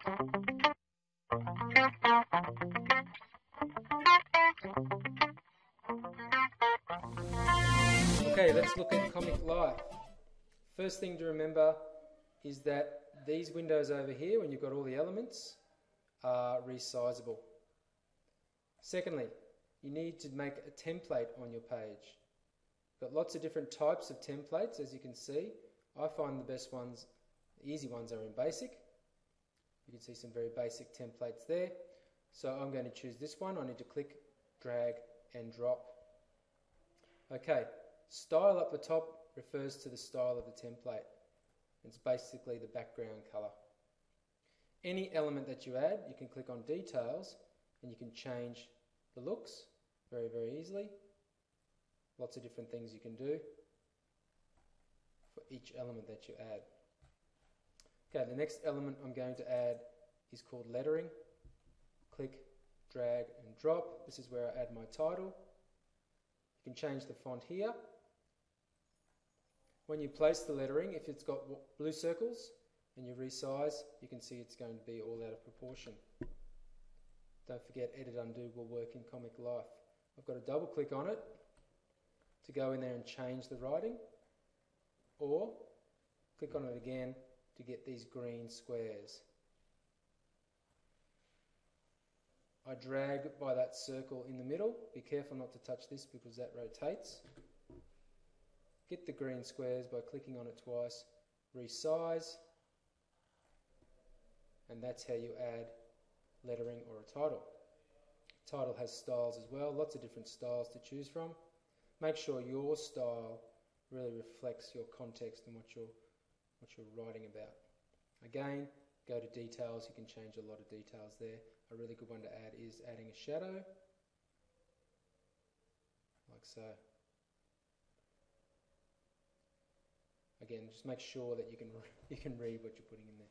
Okay, let's look at Comic Life. First thing to remember is that these windows over here, when you've got all the elements, are resizable. Secondly, you need to make a template on your page. You've got lots of different types of templates, as you can see. I find the best ones, the easy ones, are in Basic. You can see some very basic templates there. So I'm going to choose this one. I need to click, drag and drop. Okay, style up the top refers to the style of the template. It's basically the background colour. Any element that you add, you can click on details and you can change the looks very, very easily. Lots of different things you can do for each element that you add. Okay, the next element I'm going to add is called lettering. Click, drag and drop. This is where I add my title. You can change the font here. When you place the lettering, if it's got blue circles and you resize, you can see it's going to be all out of proportion. Don't forget, edit undo will work in Comic Life. I've got to double click on it to go in there and change the writing, or click on it again to get these green squares. I drag by that circle in the middle. Be careful not to touch this because that rotates. Get the green squares by clicking on it twice, resize, and that's how you add lettering or a title. Title has styles as well, lots of different styles to choose from. Make sure your style really reflects your context and what you're writing about. Again, go to details, you can change a lot of details there. A really good one to add is adding a shadow, like so. Again, just make sure that you can read what you're putting in there.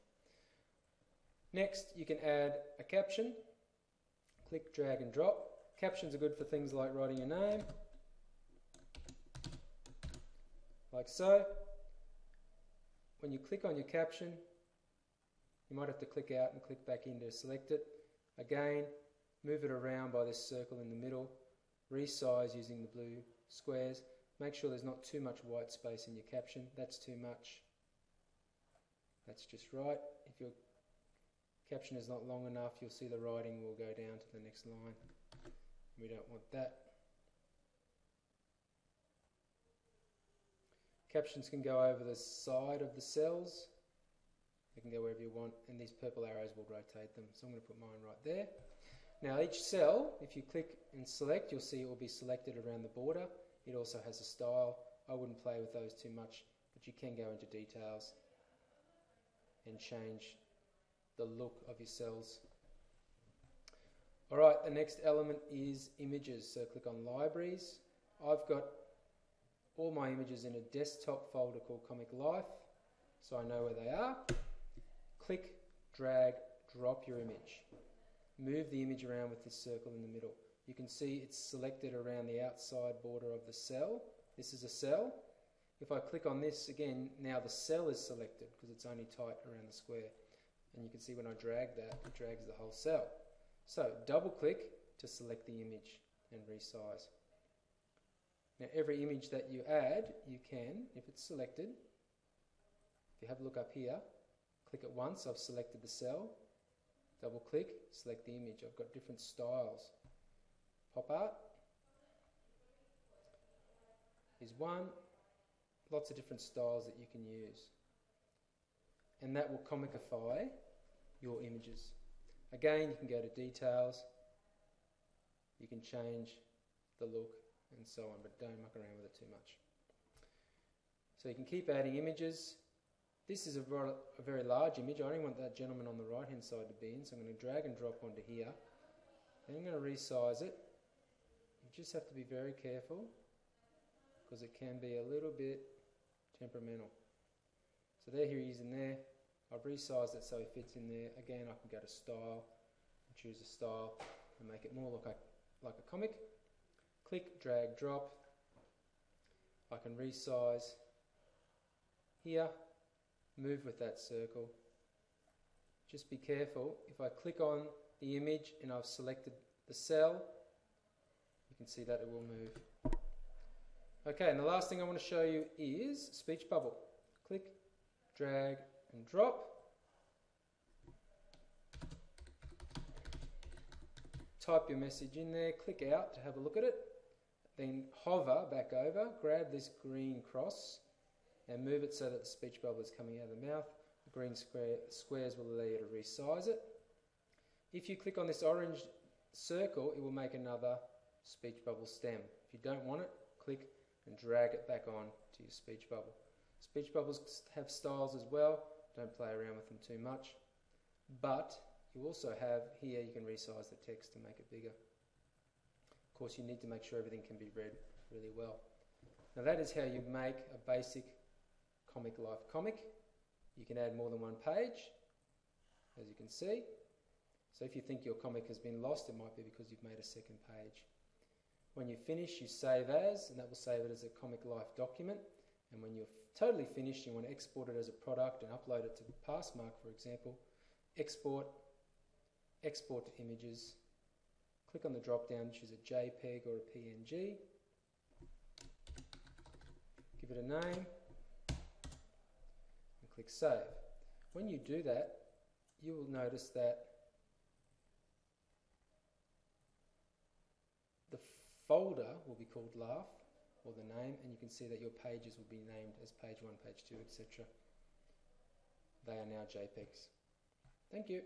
Next, you can add a caption. Click, drag and drop. Captions are good for things like writing your name, like so. When you click on your caption, you might have to click out and click back in to select it. Again, move it around by this circle in the middle. Resize using the blue squares. Make sure there's not too much white space in your caption. That's too much. That's just right. If your caption is not long enough, you'll see the writing will go down to the next line. We don't want that. Captions can go over the side of the cells. They can go wherever you want, and these purple arrows will rotate them. So I'm going to put mine right there. Now each cell, if you click and select, you'll see it will be selected around the border. It also has a style. I wouldn't play with those too much, but you can go into details and change the look of your cells. Alright, the next element is images. So click on libraries. I've got all my images in a desktop folder called Comic Life, so I know where they are. Click, drag, drop your image. Move the image around with this circle in the middle. You can see it's selected around the outside border of the cell. This is a cell. If I click on this again, now the cell is selected because it's only tight around the square. And you can see when I drag that, it drags the whole cell. So double click to select the image and resize. Now every image that you add, you can, if it's selected, if you have a look up here, click it once, I've selected the cell, double click, select the image. I've got different styles. Pop art is one, lots of different styles that you can use. And that will comicify your images. Again, you can go to details, you can change the look and so on, but don't muck around with it too much. So you can keep adding images. This is a very large image. I only want that gentleman on the right hand side to be in, so I'm going to drag and drop onto here. Then I'm going to resize it. You just have to be very careful because it can be a little bit temperamental. So there he is in there. I've resized it so he fits in there. Again, I can go to style and choose a style and make it more look like a comic. Click, drag, drop. I can resize here, move with that circle, just be careful. If I click on the image and I've selected the cell, you can see that it will move. Okay, and the last thing I want to show you is speech bubble. Click, drag and drop. Type your message in there, click out to have a look at it, then hover back over, grab this green cross and move it so that the speech bubble is coming out of the mouth. The green squares will allow you to resize it. If you click on this orange circle, it will make another speech bubble stem. If you don't want it, click and drag it back on to your speech bubble. Speech bubbles have styles as well. Don't play around with them too much. But you also have here, you can resize the text to make it bigger. Of course, you need to make sure everything can be read really well. Now that is how you make a basic Comic Life comic. You can add more than one page, as you can see. So if you think your comic has been lost, it might be because you've made a second page. When you finish, you save as, and that will save it as a Comic Life document. And when you're totally finished, you want to export it as a product and upload it to Passmark, for example. Export to images. Click on the drop down, choose a JPEG or a PNG. Give it a name and click save. When you do that, you will notice that the folder will be called Laugh, or the name, and you can see that your pages will be named as page 1, page 2, etc. They are now JPEGs. Thank you.